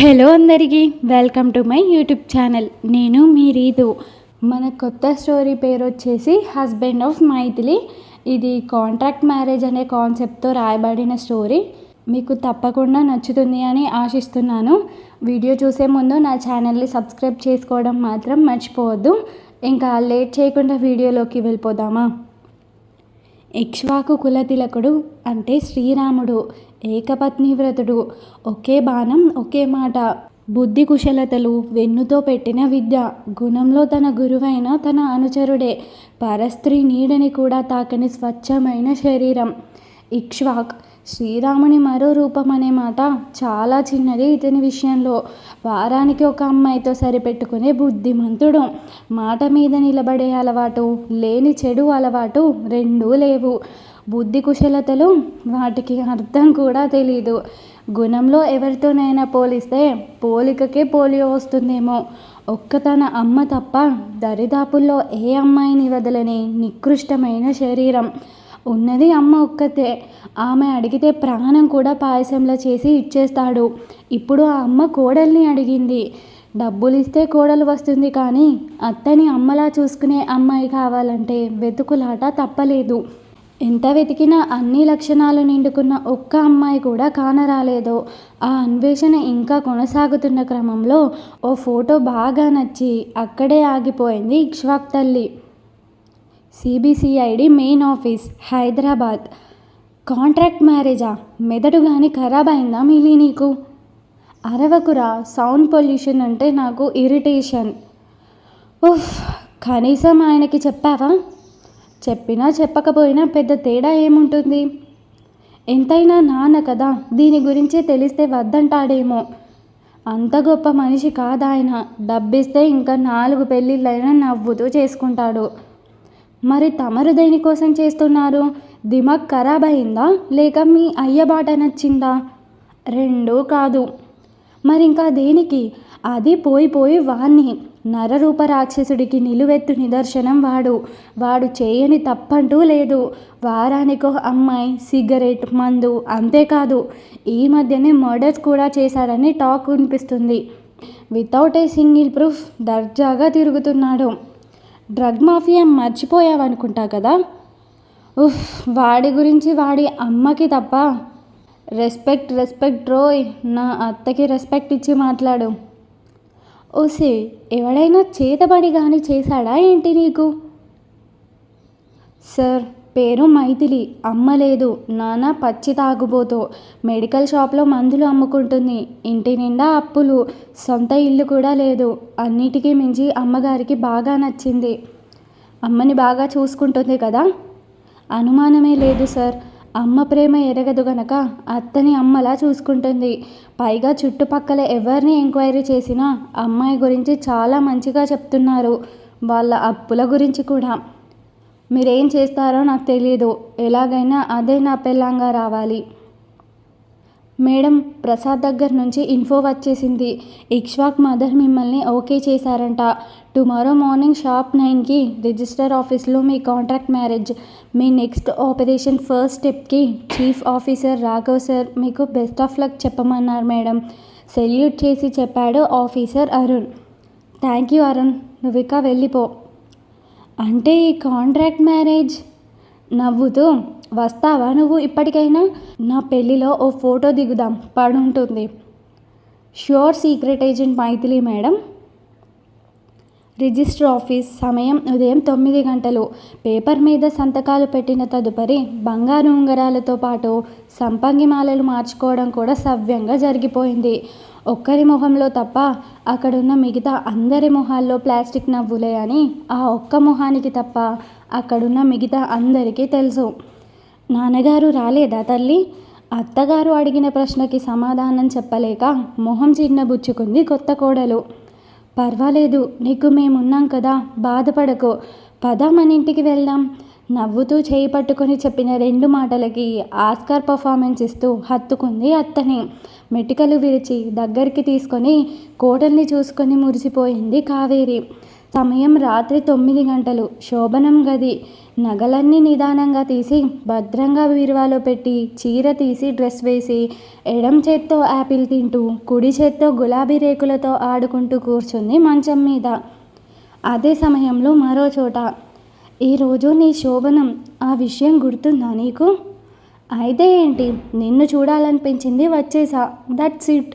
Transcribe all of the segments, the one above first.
Hello అందరికీ welcome to my YouTube channel. నేను మీ రీతు. మన కొత్త స్టోరీ పేరు వచ్చేసి హస్బెండ్ ఆఫ్ మైథిలి. ఇది కాంట్రాక్ట్ మ్యారేజ్ అనే కాన్సెప్ట్తో రాయబడిన స్టోరీ. మీకు తప్పకుండా నచ్చుతుంది అని ఆశిస్తున్నాను. వీడియో చూసే ముందు నా ఛానల్ని సబ్స్క్రైబ్ చేసుకోవడం మాత్రం మర్చిపోవద్దు. ఇంకా లేట్ చేయకుండా వీడియోలోకి వెళ్ళిపోదామా? ఇక్ష్వాకు కులతిలకుడు అంటే శ్రీరాముడు, ఏకపత్ని వ్రతుడు, ఒకే బాణం ఒకే మాట, బుద్ధి కుశలతలు వెన్నుతో పెట్టిన విద్య, గుణంలో తన గురువైన తన అనుచరుడే, పరస్త్రీ నీడని కూడా తాకని స్వచ్ఛమైన శరీరం. ఇక్ష్వాక్ శ్రీరాముని మరో రూపం అనే మాట చాలా చిన్నది ఇతని విషయంలో. వారానికి ఒక అమ్మాయితో సరిపెట్టుకునే బుద్ధిమంతుడు, మాట మీద నిలబడే అలవాటు, లేని చెడు అలవాటు రెండూ లేవు. బుద్ధి కుశలతలు వాటికి అర్థం కూడా తెలీదు. గుణంలో ఎవరితోనైనా పోలిస్తే పోలికకే పోలియో వస్తుందేమో. ఒక్క తన అమ్మ తప్ప దరిదాపుల్లో ఏ అమ్మాయిని వదలని నికృష్టమైన శరీరం. ఉన్నది అమ్మ ఒక్కతే. ఆమె అడిగితే ప్రాణం కూడా పాయసంలో చేసి ఇచ్చేస్తాడు. ఇప్పుడు ఆ అమ్మ కోడల్ని అడిగింది. డబ్బులు ఇస్తే కోడలు వస్తుంది, కానీ అత్తని అమ్మలా చూసుకునే అమ్మాయి కావాలంటే వెతుకులాట తప్పలేదు. ఎంత వెతికినా అన్ని లక్షణాలు నిండుకున్న ఒక్క అమ్మాయి కూడా కానరాలేదు. ఆ అన్వేషణ ఇంకా కొనసాగుతున్న క్రమంలో ఓ ఫోటో బాగా నచ్చి అక్కడే ఆగిపోయింది ఇక్ష్వాక్ తల్లి. CBCID main office, Hyderabad. Contract మ్యారేజా? మెదడు కానీ ఖరాబ్ అయిందా మిలీ నీకు? అరవకురా, సౌండ్ పొల్యూషన్ అంటే నాకు ఇరిటేషన్. ఉఫ్, కనీసం ఆయనకి చెప్పావా? చెప్పినా చెప్పకపోయినా పెద్ద తేడా ఏముంటుంది? ఎంతైనా నాన్న కదా, దీని గురించే తెలిస్తే వద్దంటాడేమో. అంత గొప్ప మనిషి కాదాయన. డబ్బిస్తే ఇంకా 4 పెళ్ళిళ్ళైనా నవ్వుతూ చేసుకుంటాడు. మరి తమరు దేనికోసం చేస్తున్నారు? దిమాగ్ ఖరాబ్ అయిందా, లేక మీ అయ్య బాట నచ్చిందా? రెండూ కాదు. మరింకా దేనికి? అది పోయి వాణ్ణి. నరరూప రాక్షసుడికి నిలువెత్తు నిదర్శనం వాడు. వాడు చేయని తప్పంటూ లేదు. వారానికో అమ్మాయి, సిగరెట్, మందు, అంతేకాదు ఈ మధ్యనే మర్డర్స్ కూడా చేశాడని టాక్ వినిపిస్తుంది. వితౌట్ ఏ సింగిల్ ప్రూఫ్ దర్జాగా తిరుగుతున్నాడు. డ్రగ్ మాఫియా మర్చిపోయావనుకుంటా కదా. ఉఫ్, వాడి గురించి వాడి అమ్మకి తప్ప. రెస్పెక్ట్ రోయ్. నా అత్తకి రెస్పెక్ట్ ఇచ్చి మాట్లాడు. ఓసే, ఎవడైనా చేతబడి కానీ చేశాడా ఏంటి నీకు? సార్, పేరు మైథిలి. అమ్మ లేదు. నాన్న పచ్చి తాగుబోతూ మెడికల్ షాప్లో మందులు అమ్ముకుంటుంది. ఇంటి నిండా అప్పులు, సొంత ఇల్లు కూడా లేదు. అన్నిటికీ మించి అమ్మగారికి బాగా నచ్చింది. అమ్మని బాగా చూసుకుంటుంది కదా? అనుమానమే లేదు సార్. అమ్మ ప్రేమ ఎరగదు గనక అత్తని అమ్మలా చూసుకుంటుంది. పైగా చుట్టుపక్కల ఎవరిని ఎంక్వైరీ చేసినా అమ్మాయి గురించి చాలా మంచిగా చెప్తున్నారు. వాళ్ళ అప్పుల గురించి కూడా. మీరేం చేస్తారో నాకు తెలియదు. ఎలాగైనా అదే నా పెళ్ళంగా రావాలి. మేడం, ప్రసాద్ దగ్గర నుంచి ఇన్ఫో వచ్చేసింది. ఇక్ష్వాక్ మదర్ మిమ్మల్ని ఓకే చేశారంట. టుమారో మార్నింగ్ షార్ప్ 9కి రిజిస్టర్ ఆఫీస్లో మీ కాంట్రాక్ట్ మ్యారేజ్. మీ నెక్స్ట్ ఆపరేషన్ ఫస్ట్ స్టెప్కి చీఫ్ ఆఫీసర్ రాఘవ్ సార్ మీకు బెస్ట్ ఆఫ్ లక్ చెప్పమన్నారు మేడం. సెల్యూట్ చేసి చెప్పాడు officer Arun. Thank you Arun, నువ్వు ఇక వెళ్ళిపో. అంటే ఈ కాంట్రాక్ట్ మ్యారేజ్? నవ్వుతూ, వస్తావా నువ్వు ఇప్పటికైనా? నా పెళ్ళిలో ఓ ఫోటో దిగుదాం, పడుంటుంది. Sure, secret agent Maithili madam. Register office, సమయం ఉదయం 9 గంటలు. పేపర్ మీద సంతకాలు పెట్టిన తదుపరి బంగారు ఉంగరాలతో పాటు సంపంగి మాలలు మార్చుకోవడం కూడా సవ్యంగా జరిగిపోయింది. ఒక్కరి మొహంలో తప్ప అక్కడున్న మిగతా అందరి మొహాల్లో ప్లాస్టిక్ నవ్వులే అని ఆ ఒక్క మొహానికి తప్ప అక్కడున్న మిగతా అందరికీ తెలుసు. నాన్నగారు రాలేదా తల్లి? అత్తగారు అడిగిన ప్రశ్నకి సమాధానం చెప్పలేక మొహం చిన్నబుచ్చుకుంది కొత్త కోడలు. పర్వాలేదు, నీకు మేమున్నాం కదా, బాధపడకు. పద, మన ఇంటికి వెళ్దాం. నవ్వుతూ చేయి పట్టుకొని చెప్పిన 2 మాటలకి ఆస్కార్ పర్ఫార్మెన్స్ ఇస్తూ హత్తుకుంది అత్తని. మెటికలు విరిచి దగ్గరికి తీసుకొని కోడల్ని చూసుకొని మురిసిపోయింది కావేరి. సమయం రాత్రి 9 గంటలు. శోభనం గది. నగలన్నీ నిదానంగా తీసి భద్రంగా బీరువాలో పెట్టి, చీర తీసి డ్రెస్ వేసి, ఎడం చేత్తో యాపిల్ తింటూ, కుడి చేత్తో గులాబీ రేకులతో ఆడుకుంటూ కూర్చుంది మంచం మీద. అదే సమయంలో మరో చోట, ఈరోజు నీ శోభనం, ఆ విషయం గుర్తుందా నీకు? అయితే ఏంటి, నిన్ను చూడాలనిపించింది, వచ్చేసా, దట్స్ ఇట్.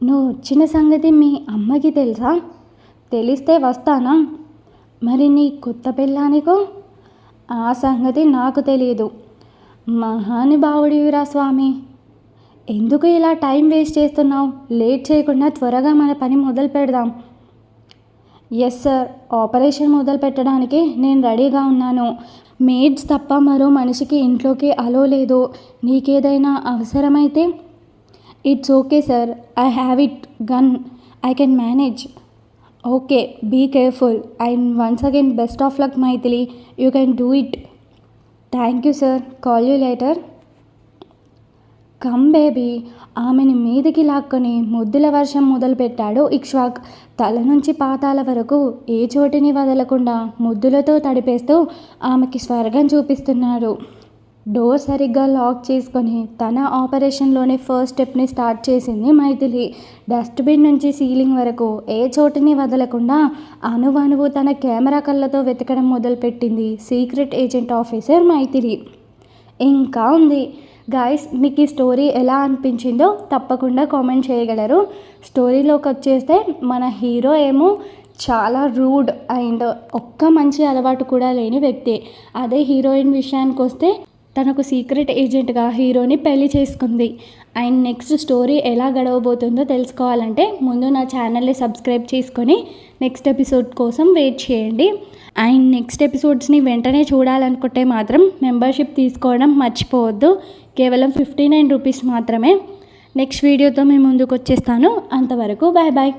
నువ్వు వచ్చిన సంగతి మీ అమ్మకి తెలుసా? తెలిస్తే వస్తానా? మరి నీ కొత్త పెళ్ళానికో? ఆ సంగతి నాకు తెలియదు. మహానుభావుడివిరా స్వామి. ఎందుకు ఇలా టైం వేస్ట్ చేస్తున్నావు? లేట్ చేయకుండా త్వరగా మన పని మొదలు పెడదాం. ఎస్ సార్, ఆపరేషన్ మొదలు పెట్టడానికి నేను రెడీగా ఉన్నాను. మేడ్స్ తప్ప మరో మనిషికి ఇంట్లోకి అలో లేదు. నీకేదైనా అవసరమైతే? It's okay sir, I have it gun, I can manage. Okay, be careful and once again best of luck Maithili, you can do it. Thank you sir, call you later. Come baby. ఆమెని మీదికి లాక్కొని ముద్దుల వర్షం మొదలుపెట్టాడు ఇక్ష్వాక్. తల నుంచి పాతాల వరకు ఏ చోటిని వదలకుండా ముద్దులతో తడిపేస్తూ ఆమెకి స్వర్గం చూపిస్తున్నాడు. డోర్ సరిగ్గా లాక్ చేసుకొని తన ఆపరేషన్లోనే ఫస్ట్ స్టెప్ని స్టార్ట్ చేసింది మైథిలి. డస్ట్బిన్ నుంచి సీలింగ్ వరకు ఏ చోటిని వదలకుండా అణువణువు తన కెమెరా కళ్ళతో వెతకడం మొదలుపెట్టింది సీక్రెట్ ఏజెంట్ ఆఫీసర్ మైథిలి. ఇంకా ఉంది. గాయస్, మీకు ఈ స్టోరీ ఎలా అనిపించిందో తప్పకుండా కామెంట్ చేయగలరు. స్టోరీలోకి వచ్చేస్తే మన హీరో ఏమో చాలా రూడ్ అండ్ ఒక్క మంచి అలవాటు కూడా లేని వ్యక్తి. అదే హీరోయిన్ విషయానికి వస్తే తనకు సీక్రెట్ ఏజెంట్గా హీరోని పెళ్లి చేసుకుంది. అండ్ నెక్స్ట్ స్టోరీ ఎలా గడవబోతుందో తెలుసుకోవాలంటే ముందు నా ఛానల్ని సబ్స్క్రైబ్ చేసుకొని నెక్స్ట్ ఎపిసోడ్ కోసం వెయిట్ చేయండి. అండ్ నెక్స్ట్ ఎపిసోడ్స్ని వెంటనే చూడాలనుకుంటే మాత్రం మెంబర్షిప్ తీసుకోవడం మర్చిపోవద్దు. కేవలం 59 రూపీస్ మాత్రమే. నెక్స్ట్ వీడియోతో మీ ముందుకు వచ్చేస్తాను. అంతవరకు బాయ్ బాయ్.